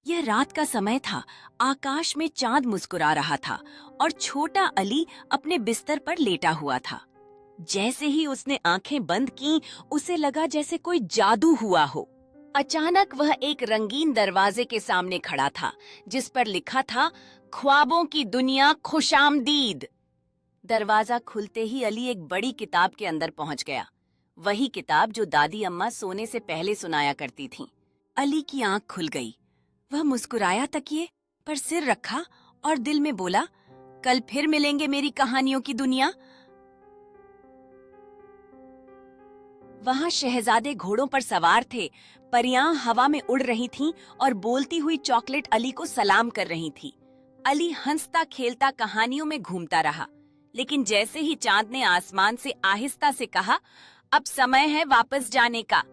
यह रात का समय था। आकाश में चांद मुस्कुरा रहा था और छोटा अली अपने बिस्तर पर लेटा हुआ था। जैसे ही उसने आंखें बंद की, उसे लगा जैसे कोई जादू हुआ हो। अचानक वह एक रंगीन दरवाजे के सामने खड़ा था, जिस पर लिखा था, ख्वाबों की दुनिया खुशामदीद। दरवाजा खुलते ही अली एक बड़ी किताब के अंदर पहुंच गया। वही किताब जो दादी अम्मा सोने से पहले सुनाया करती थीं। अली की आंख खुल गई। वह मुस्कुराया तकिए पर सिर रखा और दिल में बोला, कल फिर मिलेंगे मेरी कहानियों की दुनिया। वहां शहजादे घोड़ों पर सवार थे, परियां हवा में उड़ रही थीं और बोलती हुई चॉकलेट अली को सलाम कर रही थी। अली हंसता खेलता कहानियों में घूमता रहा, लेकिन जैसे ही चांद ने आसमान से आहिस्ता से कहा, अब समय है वापस जाने का,